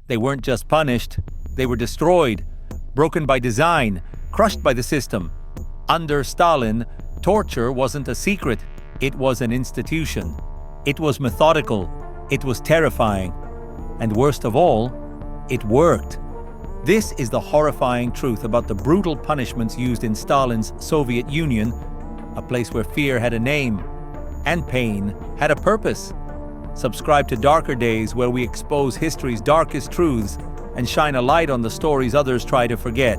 They weren't just punished, they were destroyed, broken by design, crushed by the system. Under Stalin, torture wasn't a secret, it was an institution. It was methodical, it was terrifying, and worst of all, it worked. This is the horrifying truth about the brutal punishments used in Stalin's Soviet Union, a place where fear had a name and pain had a purpose. Subscribe to Darker Days, where we expose history's darkest truths and shine a light on the stories others try to forget.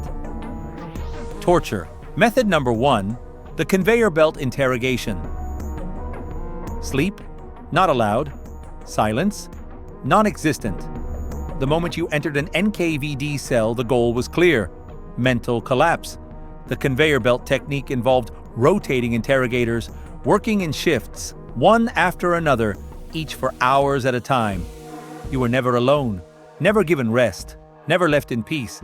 Torture. Method number 1, the conveyor belt interrogation. Sleep? Not allowed. Silence? Non-existent. The moment you entered an NKVD cell, the goal was clear: mental collapse. The conveyor belt technique involved rotating interrogators, working in shifts, one after another, each for hours at a time. You were never alone, never given rest, never left in peace.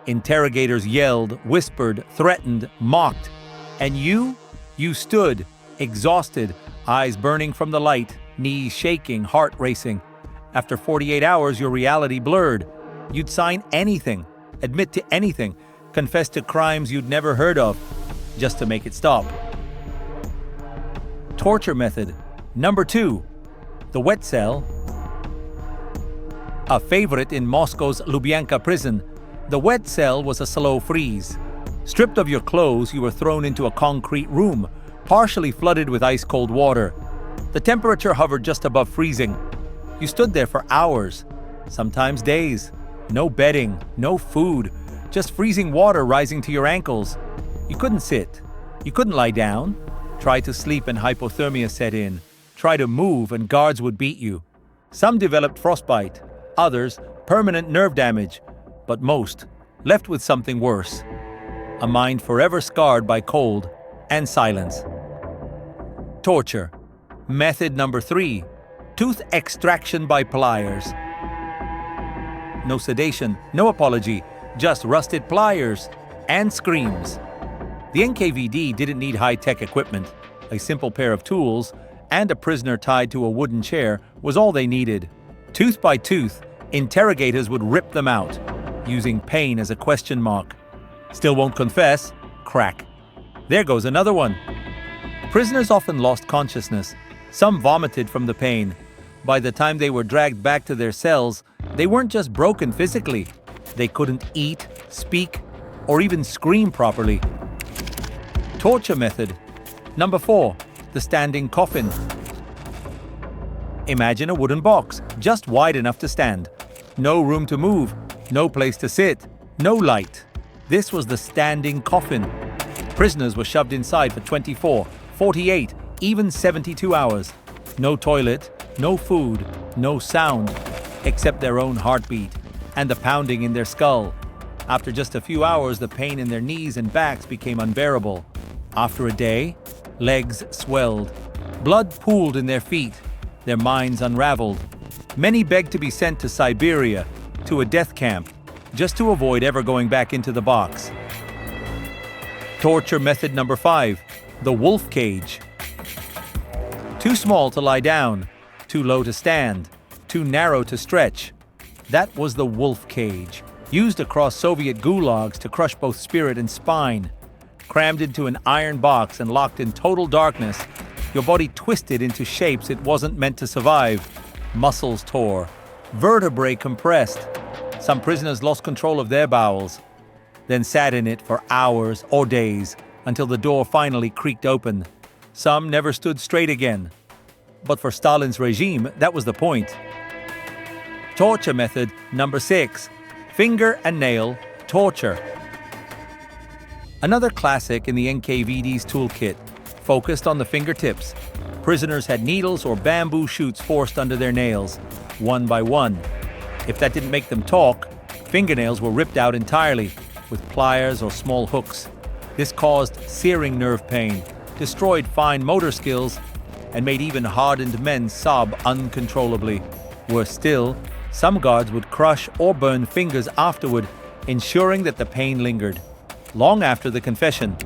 Interrogators yelled, whispered, threatened, mocked. And you stood, exhausted, eyes burning from the light, knees shaking, heart racing. After 48 hours, your reality blurred. You'd sign anything, admit to anything, confess to crimes you'd never heard of, just to make it stop. Torture method number 2, the wet cell. A favorite in Moscow's Lubyanka prison, the wet cell was a slow freeze. Stripped of your clothes, you were thrown into a concrete room, partially flooded with ice-cold water. The temperature hovered just above freezing. You stood there for hours, sometimes days. No bedding, no food, just freezing water rising to your ankles. You couldn't sit. You couldn't lie down. Try to sleep and hypothermia set in. Try to move and guards would beat you. Some developed frostbite, others permanent nerve damage, but most left with something worse: a mind forever scarred by cold and silence. Torture. Method number 3, tooth extraction by pliers. No sedation, no apology, just rusted pliers and screams. The NKVD didn't need high-tech equipment. A simple pair of tools and a prisoner tied to a wooden chair was all they needed. Tooth by tooth, interrogators would rip them out, using pain as a question mark. Still won't confess? Crack. There goes another one. Prisoners often lost consciousness. Some vomited from the pain. By the time they were dragged back to their cells, they weren't just broken physically. They couldn't eat, speak, or even scream properly. Torture method number 4, the standing coffin. Imagine a wooden box, just wide enough to stand. No room to move, no place to sit, no light. This was the standing coffin. Prisoners were shoved inside for 24, 48, even 72 hours. No toilet, no food, no sound, except their own heartbeat and the pounding in their skull. After just a few hours, the pain in their knees and backs became unbearable. After a day, legs swelled, blood pooled in their feet, their minds unraveled. Many begged to be sent to Siberia, to a death camp, just to avoid ever going back into the box. Torture method number 5, the wolf cage. Too small to lie down, too low to stand, too narrow to stretch. That was the wolf cage, used across Soviet gulags to crush both spirit and spine. Crammed into an iron box and locked in total darkness, your body twisted into shapes it wasn't meant to survive. Muscles tore, vertebrae compressed. Some prisoners lost control of their bowels, then sat in it for hours or days until the door finally creaked open. Some never stood straight again. But for Stalin's regime, that was the point. Torture method number 6, finger and nail torture. Another classic in the NKVD's toolkit, focused on the fingertips. Prisoners had needles or bamboo shoots forced under their nails, one by one. If that didn't make them talk, fingernails were ripped out entirely, with pliers or small hooks. This caused searing nerve pain, destroyed fine motor skills, and made even hardened men sob uncontrollably. Worse still, some guards would crush or burn fingers afterward, ensuring that the pain lingered, long after the confession.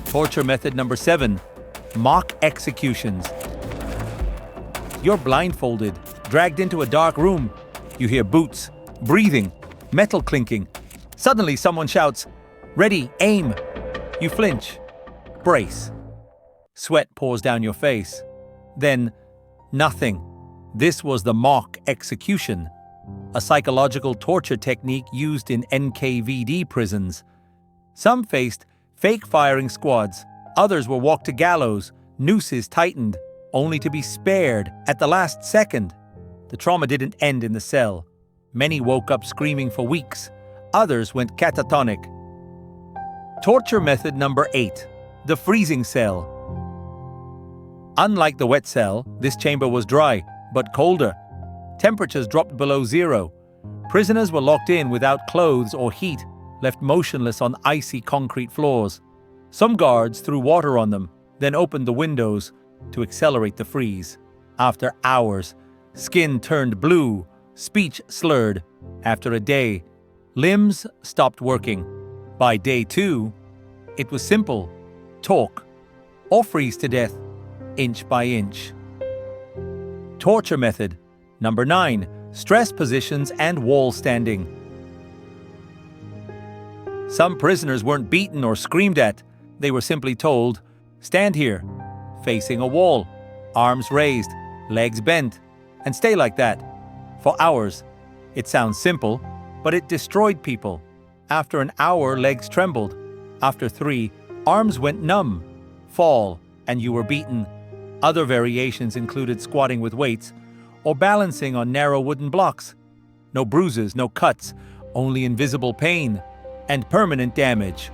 Torture method number 7, mock executions. You're blindfolded, dragged into a dark room, You hear boots, breathing, metal clinking. Suddenly someone shouts, "Ready, aim!" You flinch, brace. Sweat pours down your face. Then, nothing. This was the mock execution, a psychological torture technique used in NKVD prisons. Some faced fake firing squads, others were walked to gallows, nooses tightened, only to be spared at the last second. The trauma didn't end in the cell. Many woke up screaming for weeks. Others went catatonic. Torture method number 8, the freezing cell. Unlike the wet cell, this chamber was dry, but colder. Temperatures dropped below zero. Prisoners were locked in without clothes or heat, left motionless on icy concrete floors. Some guards threw water on them, then opened the windows to accelerate the freeze. After hours, skin turned blue, speech slurred. After a day, limbs stopped working. By day 2, it was simple: talk or freeze to death, inch by inch. Torture method number 9, stress positions and wall standing. Some prisoners weren't beaten or screamed at. They were simply told, "Stand here, facing a wall, arms raised, legs bent, and stay like that," for hours. It sounds simple, but it destroyed people. After an hour, legs trembled. After 3, arms went numb. Fall, and you were beaten. Other variations included squatting with weights or balancing on narrow wooden blocks. No bruises, no cuts, only invisible pain and permanent damage.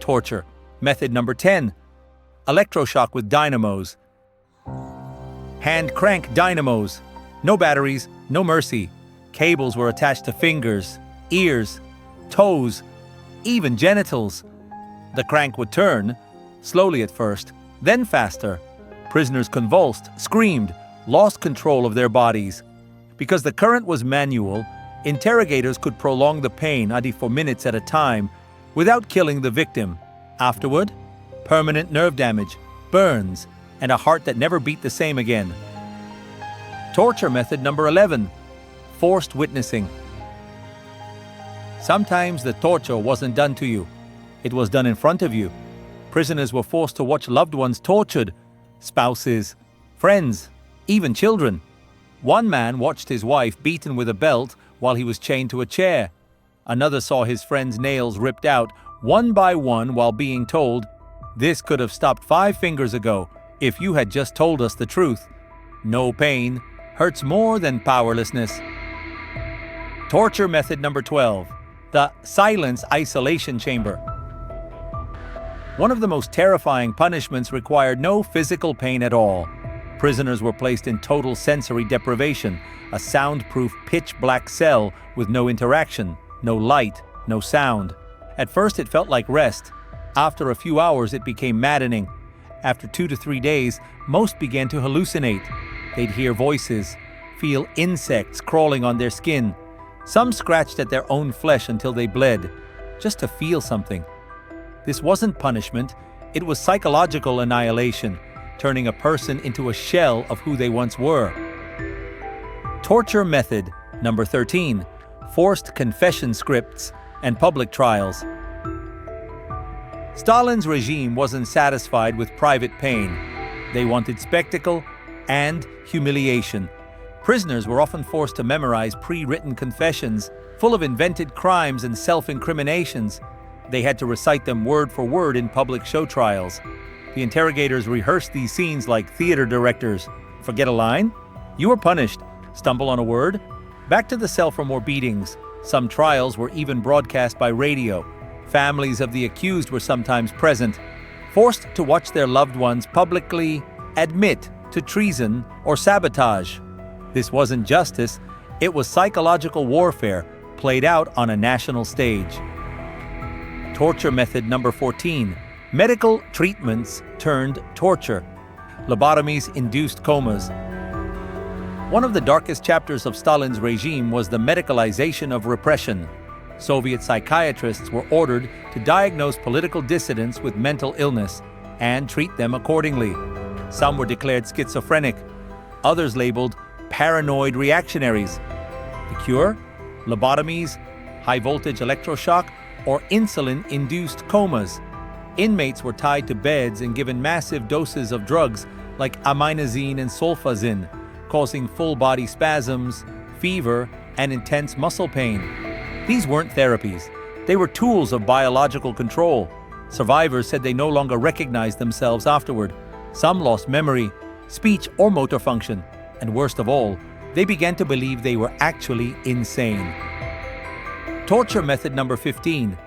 Torture. Method number 10. Electroshock with dynamos. Hand crank dynamos. No batteries, no mercy. Cables were attached to fingers, ears, toes, even genitals. The crank would turn, slowly at first, then faster. Prisoners convulsed, screamed, lost control of their bodies. Because the current was manual, interrogators could prolong the pain for minutes at a time without killing the victim. Afterward, permanent nerve damage, burns, and a heart that never beat the same again. Torture method number 11, forced witnessing. Sometimes the torture wasn't done to you. It was done in front of you. Prisoners were forced to watch loved ones tortured, spouses, friends, even children. One man watched his wife beaten with a belt while he was chained to a chair. Another saw his friend's nails ripped out one by one while being told, "This could have stopped 5 fingers ago if you had just told us the truth." No pain hurts more than powerlessness. Torture method number 12, the silence isolation chamber. One of the most terrifying punishments required no physical pain at all. Prisoners were placed in total sensory deprivation, a soundproof pitch-black cell with no interaction, no light, no sound. At first it felt like rest. After a few hours it became maddening. After 2 to 3 days, most began to hallucinate. They'd hear voices, feel insects crawling on their skin. Some scratched at their own flesh until they bled, just to feel something. This wasn't punishment, it was psychological annihilation, turning a person into a shell of who they once were. Torture method number 13, forced confession scripts and public trials. Stalin's regime wasn't satisfied with private pain. They wanted spectacle and humiliation. Prisoners were often forced to memorize pre-written confessions full of invented crimes and self-incriminations. They had to recite them word for word in public show trials. The interrogators rehearsed these scenes like theater directors. Forget a line? You were punished. Stumble on a word? Back to the cell for more beatings. Some trials were even broadcast by radio. Families of the accused were sometimes present, forced to watch their loved ones publicly admit to treason or sabotage. This wasn't justice, it was psychological warfare played out on a national stage. Torture method number 14, medical treatments turned torture. Lobotomies induced comas. One of the darkest chapters of Stalin's regime was the medicalization of repression. Soviet psychiatrists were ordered to diagnose political dissidents with mental illness and treat them accordingly. Some were declared schizophrenic, others labeled paranoid reactionaries. The cure? Lobotomies, high-voltage electroshock, or insulin-induced comas. Inmates were tied to beds and given massive doses of drugs like aminazine and sulfazine, causing full-body spasms, fever, and intense muscle pain. These weren't therapies. They were tools of biological control. Survivors said they no longer recognized themselves afterward. Some lost memory, speech, or motor function. And worst of all, they began to believe they were actually insane. Torture method number 15.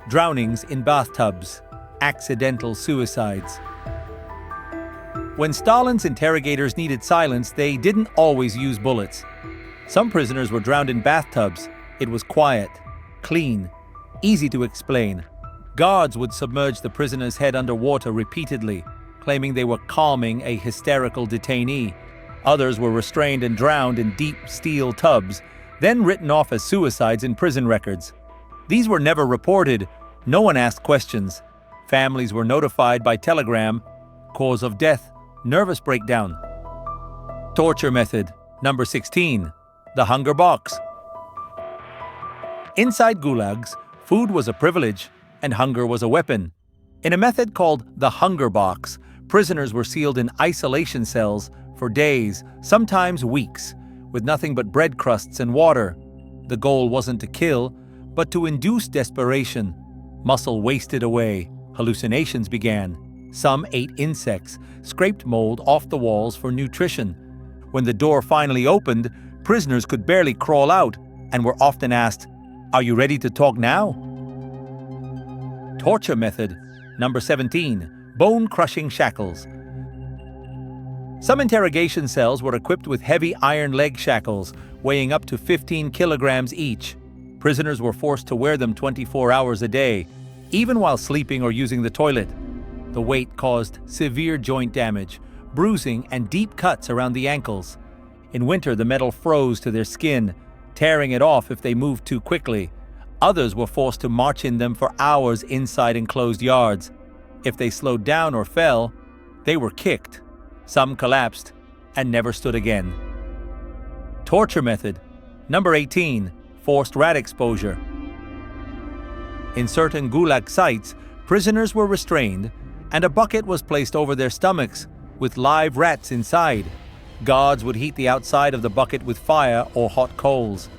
Drownings in bathtubs. Accidental suicides. When Stalin's interrogators needed silence, they didn't always use bullets. Some prisoners were drowned in bathtubs. It was quiet, clean, easy to explain. Guards would submerge the prisoner's head underwater repeatedly, claiming they were calming a hysterical detainee. Others were restrained and drowned in deep steel tubs, then written off as suicides in prison records. These were never reported. No one asked questions. Families were notified by telegram. Cause of death, nervous breakdown. Torture method number 16. The hunger box. Inside gulags, food was a privilege and hunger was a weapon. In a method called the hunger box, prisoners were sealed in isolation cells for days, sometimes weeks, with nothing but bread crusts and water. The goal wasn't to kill, but to induce desperation. Muscle wasted away. Hallucinations began. Some ate insects, scraped mold off the walls for nutrition. When the door finally opened, prisoners could barely crawl out and were often asked, "Are you ready to talk now?" Torture method number 17. Bone-crushing shackles. Some interrogation cells were equipped with heavy iron leg shackles, weighing up to 15 kilograms each. Prisoners were forced to wear them 24 hours a day, even while sleeping or using the toilet. The weight caused severe joint damage, bruising, and deep cuts around the ankles. In winter, the metal froze to their skin, tearing it off if they moved too quickly. Others were forced to march in them for hours inside enclosed yards. If they slowed down or fell, they were kicked. Some collapsed and never stood again. Torture method number 18. Forced rat exposure. In certain gulag sites, prisoners were restrained and a bucket was placed over their stomachs with live rats inside. Guards would heat the outside of the bucket with fire or hot coals.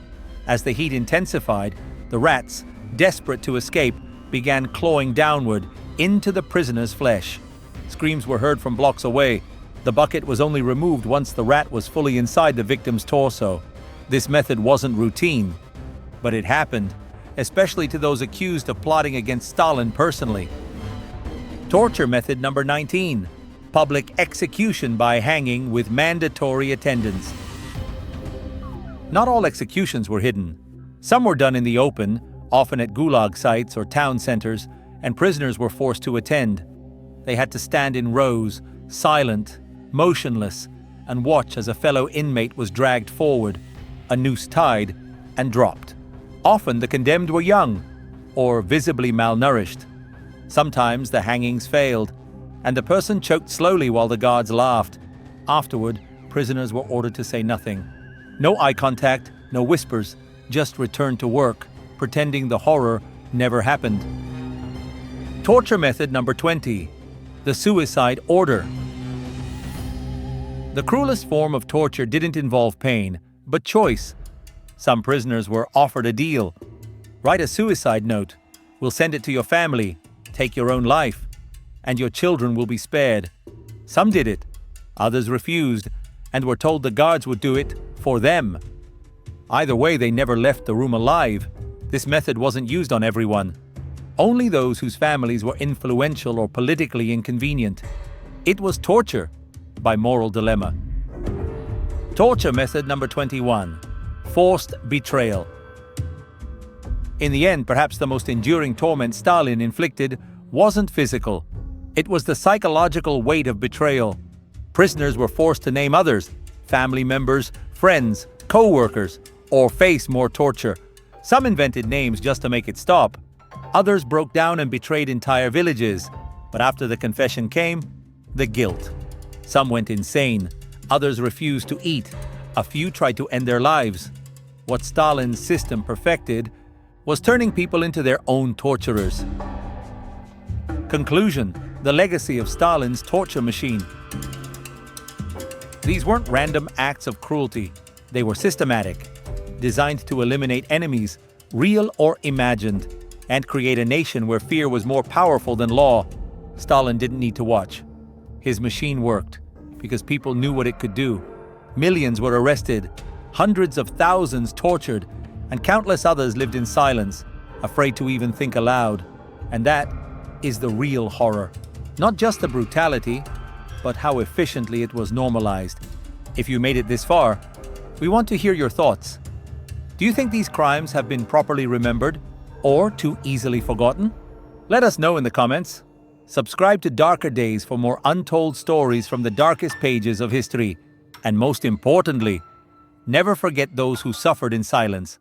As the heat intensified, the rats, desperate to escape, began clawing downward into the prisoner's flesh. Screams were heard from blocks away. The bucket was only removed once the rat was fully inside the victim's torso. This method wasn't routine, but it happened, especially to those accused of plotting against Stalin personally. Torture method number 19. Public execution by hanging with mandatory attendance. Not all executions were hidden. Some were done in the open, often at gulag sites or town centers, and prisoners were forced to attend. They had to stand in rows, silent, motionless, and watch as a fellow inmate was dragged forward, a noose tied, and dropped. Often the condemned were young or visibly malnourished. Sometimes the hangings failed, and the person choked slowly while the guards laughed. Afterward, prisoners were ordered to say nothing. No eye contact, no whispers, just return to work, pretending the horror never happened. Torture method number 20. The suicide order. The cruelest form of torture didn't involve pain, but choice. Some prisoners were offered a deal. Write a suicide note. We'll send it to your family. Take your own life, and your children will be spared. Some did it. Others refused, and were told the guards would do it for them. Either way, they never left the room alive. This method wasn't used on everyone. Only those whose families were influential or politically inconvenient. It was torture by moral dilemma. Torture method number 21. Forced betrayal. In the end, perhaps the most enduring torment Stalin inflicted wasn't physical. It was the psychological weight of betrayal. Prisoners were forced to name others, family members, friends, co-workers, or face more torture. Some invented names just to make it stop. Others broke down and betrayed entire villages. But after the confession came, the guilt. Some went insane. Others refused to eat. A few tried to end their lives. What Stalin's system perfected was turning people into their own torturers. Conclusion: the legacy of Stalin's torture machine. These weren't random acts of cruelty. They were systematic, designed to eliminate enemies, real or imagined, and create a nation where fear was more powerful than law. Stalin didn't need to watch. His machine worked because people knew what it could do. Millions were arrested, hundreds of thousands tortured, and countless others lived in silence, afraid to even think aloud. And that is the real horror. Not just the brutality, but how efficiently it was normalized. If you made it this far, we want to hear your thoughts. Do you think these crimes have been properly remembered or too easily forgotten? Let us know in the comments. Subscribe to Darker Days for more untold stories from the darkest pages of history. And most importantly, never forget those who suffered in silence.